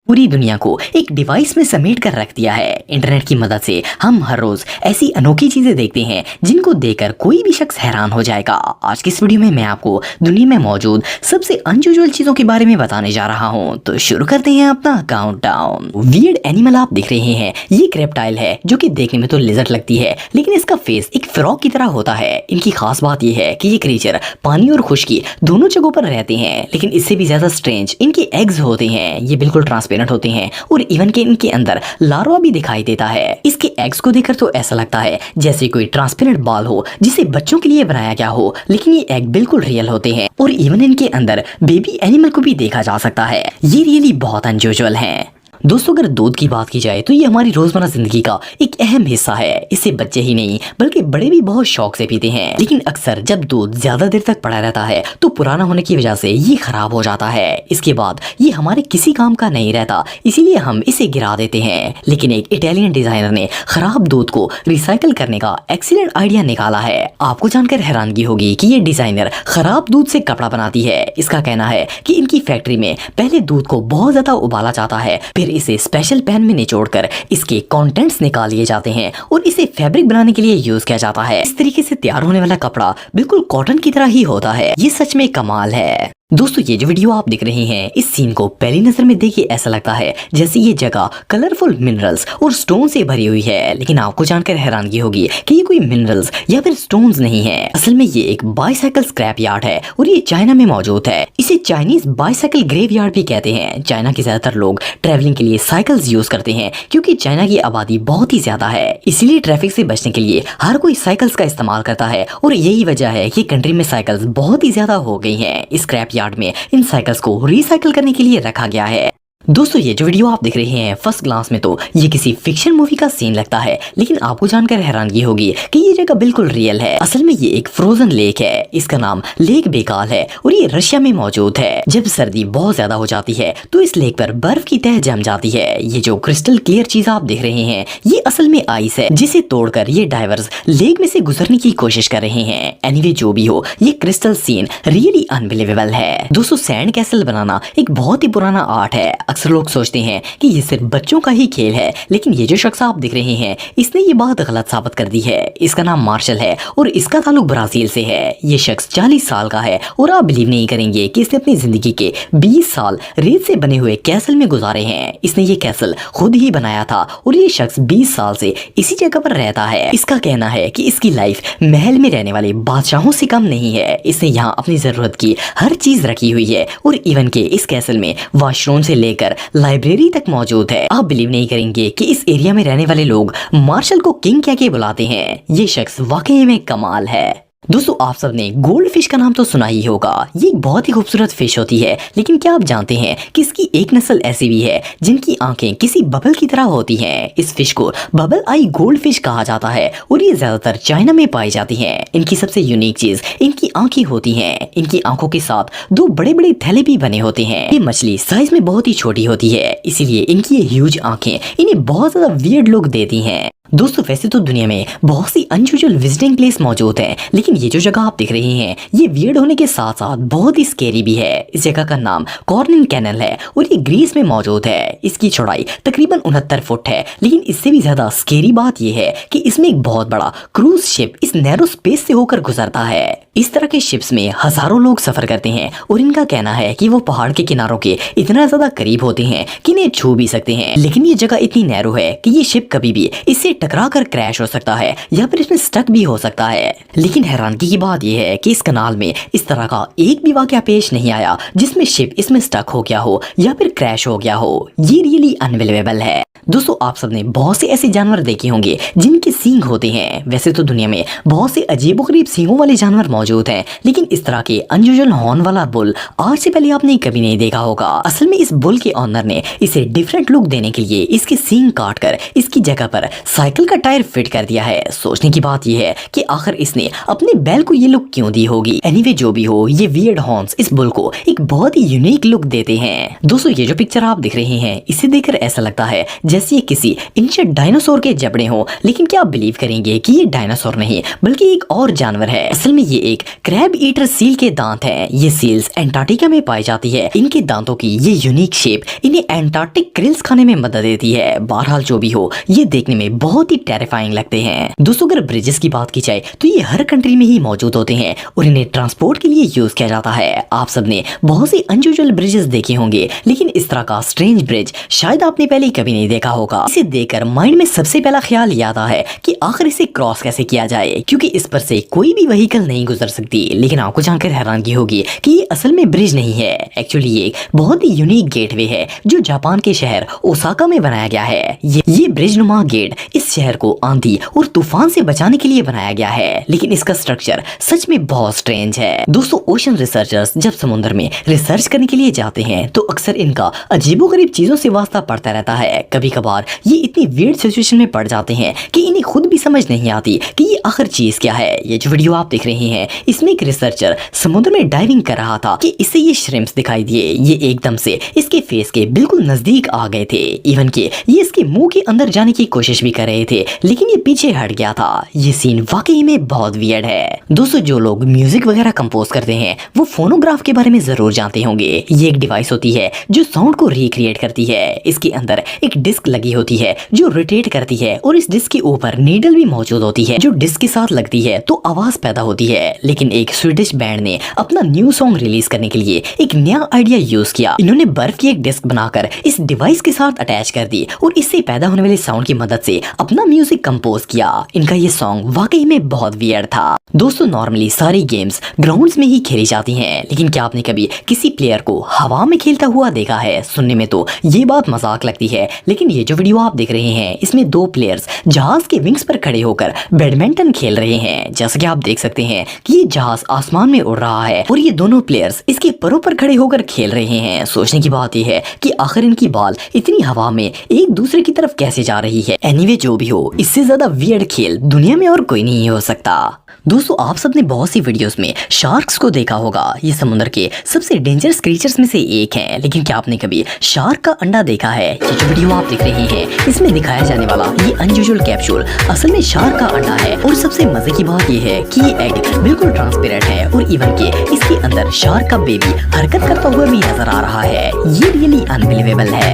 पूरी दुनिया को एक डिवाइस में समेट कर रख दिया है। इंटरनेट की मदद से हम हर रोज ऐसी अनोखी चीजें देखते हैं जिनको देखकर कोई भी शख्स हैरान हो जाएगा। आज की इस वीडियो में मैं आपको दुनिया में मौजूद सबसे अनयूजुअल चीजों के बारे में बताने जा रहा हूं। तो शुरू करते हैं अपना काउंटडाउन। वियर्ड एनिमल आप देख रहे हैं, ये एक रेप्टाइल है जो कि देखने में तो लिजर्ड लगती है, लेकिन इसका फेस एक फ्रॉग की तरह होता है। इनकी खास बात यह है कि ये क्रीचर पानी और खुश्की दोनों जगहों पर रहते हैं, लेकिन इससे भी ज्यादा स्ट्रेंज इनके एग्स होते हैं। ये बिल्कुल ट्रांसपेरेंट होते हैं और इवन के इनके अंदर लार्वा भी दिखाई देता है। इसके एग्स को देखकर तो ऐसा लगता है जैसे कोई ट्रांसपेरेंट बॉल हो जिसे बच्चों के लिए बनाया गया हो, लेकिन ये एग बिल्कुल रियल होते हैं और इवन इनके अंदर बेबी एनिमल को भी देखा जा सकता है। ये रियली बहुत अनयूजुअल है। दोस्तों, अगर दूध की बात की जाए तो ये हमारी रोजमर्रा जिंदगी का एक अहम हिस्सा है। इसे बच्चे ही नहीं बल्कि बड़े भी बहुत शौक से पीते हैं, लेकिन अक्सर जब दूध ज्यादा देर तक पड़ा रहता है तो पुराना होने की वजह से ये खराब हो जाता है। इसके बाद ये हमारे किसी काम का नहीं रहता, इसीलिए हम इसे गिरा देते हैं। लेकिन एक इटालियन डिजाइनर ने खराब दूध को रिसाइकल करने का एक्सीलेंट आइडिया निकाला है। आपको जानकर हैरानगी होगी कि ये डिजाइनर खराब दूध से कपड़ा बनाती है। इसका कहना है कि इनकी फैक्ट्री में पहले दूध को बहुत ज्यादा उबाला जाता है, फिर इसे स्पेशल पैन में निचोड़कर इसके कंटेंट्स निकाल लिए जाते हैं और इसे फैब्रिक बनाने के लिए यूज किया जाता है। इस तरीके से तैयार होने वाला कपड़ा बिल्कुल कॉटन की तरह ही होता है। ये सच में कमाल है। दोस्तों, ये जो वीडियो आप देख रहे हैं, इस सीन को पहली नजर में देखिए ऐसा लगता है जैसे ये जगह कलरफुल मिनरल्स और स्टोन से भरी हुई है, लेकिन आपको जानकर हैरानगी होगी कि ये कोई मिनरल्स या फिर स्टोन्स नहीं है। असल में ये एक बाईसाइकिल स्क्रैप यार्ड है और ये चाइना में मौजूद है। इसे चाइनीज बाईसाइकिल ग्रेव यार्ड भी कहते हैं। चाइना के ज्यादातर लोग ट्रेवलिंग के लिए साइकिल्स यूज करते हैं क्योंकि चाइना की आबादी बहुत ही ज्यादा है, इसीलिए ट्रैफिक से बचने के लिए हर कोई साइकिल्स का इस्तेमाल करता है और यही वजह है कि कंट्री में साइकिल्स बहुत ही ज्यादा हो गई हैं। स्क्रैप यार्ड में इन साइकिल्स को रिसाइकिल करने के लिए रखा गया है। दोस्तों, ये जो वीडियो आप देख रहे हैं, फर्स्ट ग्लांस में तो ये किसी फिक्शन मूवी का सीन लगता है, लेकिन आपको जानकर हैरानगी होगी कि ये जगह बिल्कुल रियल है। असल में ये एक फ्रोजन लेक है। इसका नाम लेक बेकाल है और ये रशिया में मौजूद है। जब सर्दी बहुत ज्यादा हो जाती है तो इस लेक पर बर्फ की तह जम जाती है। ये जो क्रिस्टल क्लियर चीज आप देख रहे हैं, ये असल में आइस है, जिसे तोड़कर ये डाइवर्स लेक में से गुजरने की कोशिश कर रहे हैं। एनीवे, जो भी हो, ये क्रिस्टल सीन रियली अनबिलीवेबल है। दोस्तों, सैंड कैसल बनाना एक बहुत ही पुराना आर्ट है। अक्सर लोग सोचते हैं कि ये सिर्फ बच्चों का ही खेल है, लेकिन ये जो शख्स आप देख रहे हैं, इसने ये बात गलत साबित कर दी है। इसका नाम मार्शल है और इसका ताल्लुक ब्राजील से है। ये शख्स 40 साल का है और आप बिलीव नहीं करेंगे कि इसने अपनी जिंदगी के 20 साल रेत से बने हुए कैसल में गुजारे हैं। इसने ये कैसल खुद ही बनाया था और ये शख्स 20 साल से इसी जगह पर रहता है। इसका कहना है कि इसकी लाइफ महल में रहने वाले बादशाहों से कम नहीं है। इसने यहाँ अपनी जरूरत की हर चीज रखी हुई है और इवन के इस कैसल में वॉशरूम से लेकर लाइब्रेरी तक मौजूद है। आप बिलीव नहीं करेंगे कि इस एरिया में रहने वाले लोग मार्शल को किंग कह के बुलाते हैं। ये शख्स वाकई में कमाल है। दोस्तों, आप सबने गोल्ड फिश का नाम तो सुना ही होगा। ये एक बहुत ही खूबसूरत फिश होती है, लेकिन क्या आप जानते हैं कि इसकी एक नस्ल ऐसी भी है जिनकी आंखें किसी बबल की तरह होती हैं। इस फिश को बबल आई गोल्ड फिश कहा जाता है और ये ज्यादातर चाइना में पाई जाती हैं। इनकी सबसे यूनिक चीज इनकी आंखें होती हैं। इनकी आंखों के साथ दो बड़े बड़े थैले भी बने होते हैं। ये मछली साइज में बहुत ही छोटी होती है, इसीलिए इनकी ये ह्यूज आंखें इन्हें बहुत ज्यादा वियर्ड लुक देती हैं। दोस्तों, वैसे तो दुनिया में बहुत सी अनयूजुअल विजिटिंग प्लेस मौजूद हैं, लेकिन ये जो जगह आप देख रहे हैं, ये वियर्ड होने के साथ साथ बहुत ही स्केरी भी है। इस जगह का नाम कॉर्निन कैनल है और ये ग्रीस में मौजूद है। इसकी चौड़ाई तकरीबन 69 फुट है, लेकिन इससे भी ज्यादा स्केरी बात यह है कि इसमें एक बहुत बड़ा क्रूज शिप इस नैरो स्पेस से होकर गुजरता है। इस तरह के शिप्स में हजारों लोग सफर करते हैं और इनका कहना है कि वो पहाड़ के किनारों के इतना ज्यादा करीब होते हैं कि इन्हें छू भी सकते हैं, लेकिन ये जगह इतनी नैरो है कि ये शिप कभी भी इससे टकरा कर क्रैश हो सकता है या फिर इसमें स्टक भी हो सकता है। लेकिन हैरानगी की बात यह है कि इस कनाल में इस तरह का एक भी वाकया पेश नहीं आया जिसमें शिप इसमें स्टक हो गया हो या फिर क्रैश हो गया हो। ये रियली अनबिलीवेबल है। दोस्तों, आप सबने बहुत से ऐसे जानवर देखे होंगे जिनके सींग होते हैं। वैसे तो दुनिया में बहुत से अजीबोगरीब सींगों वाले जानवर मौजूद हैं, लेकिन इस तरह के अनयूजुअल हॉर्न वाला बुल आज से पहले आपने कभी नहीं देखा होगा। असल में इस बुल के ऑनर ने इसे डिफरेंट लुक देने के लिए इसके सींग काट कर इसकी जगह पर साइकिल का टायर फिट कर दिया है। सोचने की बात यह है कि आखिर इसने अपने बैल को ये लुक क्यों दी होगी। एनीवे, जो भी हो, ये वियर्ड हॉर्न्स इस बुल को एक बहुत ही यूनिक लुक देते हैं। दोस्तों, ये जो पिक्चर आप देख रहे हैं, इसे देखकर ऐसा लगता है जैसे ये किसी इंसेक्ट डायनासोर के जबड़े हों, लेकिन क्या आप बिलीव करेंगे कि ये डायनासोर नहीं बल्कि एक और जानवर है। असल में ये एक क्रैब ईटर सील के दांत हैं। ये सील्स एंटार्क्टिका में पाई जाती है। इनके दांतों की ये यूनिक शेप इन्हें एंटार्क्टिक क्रिल्स खाने में मदद देती है। बहरहाल जो भी हो, ये देखने में बहुत ही टेरिफाइंग लगते हैं। दोस्तों अगर ब्रिजेस की बात की जाए तो ये हर कंट्री में ही मौजूद होते हैं और इन्हें ट्रांसपोर्ट के लिए यूज किया जाता है। आप सबने बहुत सी अनयूजुअल ब्रिजेस देखे होंगे, लेकिन इस तरह का स्ट्रेंज ब्रिज शायद आपने पहले कभी नहीं देखा होगा। इसे देखकर माइंड में सबसे पहला ख्याल याद आता है कि आखिर इसे क्रॉस कैसे किया जाए, क्योंकि इस पर से कोई भी व्हीकल नहीं गुजर सकती। लेकिन आपको जानकर हैरानगी होगी कि ये असल में ब्रिज नहीं है। एक्चुअली ये एक बहुत ही यूनिक गेटवे है जो जापान के शहर ओसाका में बनाया गया है। ये ब्रिज नुमा गेट इस शहर को आंधी और तूफान से बचाने के लिए बनाया गया है, लेकिन इसका स्ट्रक्चर सच में बहुत स्ट्रेंज है। दोस्तों ओशन रिसर्चर्स जब समुद्र में रिसर्च करने के लिए जाते हैं तो अक्सर इनका अजीबोगरीब चीजों से वास्ता पड़ता रहता है। कभी कभार ये इतनी वियर्ड सिचुएशन में पड़ जाते हैं कि इन्हें खुद भी समझ नहीं आती कि ये आखिर चीज क्या है। ये जो वीडियो आप देख रहे हैं इसमें एक रिसर्चर समुद्र में डाइविंग कर रहा था कि इसे ये श्रिम्प्स दिखाई दिए। ये एकदम से इसके फेस के बिल्कुल नजदीक आ गए थे, इवन कि ये इसके मुंह के अंदर जाने की कोशिश भी कर रहे थे, लेकिन ये पीछे हट गया था। ये सीन वाकई में बहुत वियर्ड है। दोस्तों जो लोग म्यूजिक वगैरह कंपोज करते हैं वो फोनोग्राफ के बारे में जरूर जानते होंगे। ये एक डिवाइस होती है जो साउंड को रिक्रिएट करती है। इसके अंदर एक डिस्क लगी होती है जो रोटेट करती है और इस डिस्क के ऊपर नीडल भी मौजूद होती है जो डिस्क के साथ लगती है तो आवाज पैदा होती है। लेकिन एक स्वीडिश बैंड ने अपना न्यू सॉन्ग रिलीज करने के लिए एक नया आइडिया यूज किया। इन्होंने बर्फ की एक डिस्क बनाकर इस डिवाइस के साथ अटैच कर दी और इससे पैदा होने वाले साउंड की मदद से अपना म्यूजिक कंपोज किया। इनका ये सॉन्ग वाकई में बहुत वियर्ड था। दोस्तों नॉर्मली सारी गेम्स ग्राउंड्स में ही खेली जाती हैं, लेकिन क्या आपने कभी किसी प्लेयर को हवा में खेलता हुआ देखा है? सुनने में तो ये बात मजाक लगती है, लेकिन ये जो वीडियो आप देख रहे हैं इसमें दो प्लेयर्स जहाज के विंग्स पर खड़े होकर बैडमिंटन खेल रहे हैं। जैसा कि आप देख सकते हैं कि ये जहाज आसमान में उड़ रहा है और ये दोनों प्लेयर्स इसके परों पर खड़े होकर खेल रहे हैं। सोचने की बात यह है कि आखिर इनकी बॉल इतनी हवा में एक दूसरे की तरफ कैसे जा रही है। एनीवे जो भी हो, इससे ज्यादा वियर्ड खेल दुनिया में और कोई नहीं हो सकता। दोस्तों आप सबने बहुत सी वीडियोस में शार्क्स को देखा होगा। ये समुद्र के सबसे डेंजरस क्रीचर्स में से एक हैं, लेकिन क्या आपने कभी शार्क का अंडा देखा है? ये जो वीडियो आप देख रहे हैं इसमें दिखाया जाने वाला ये अनयूजुअल कैप्सूल असल में शार्क का अंडा है और सबसे मजे की बात ये है कि ये एग बिल्कुल ट्रांसपेरेंट है और इवन के इसके अंदर शार्क का बेबी हरकत करता हुआ भी नजर आ रहा है। ये रियली अनबिलीवेबल है।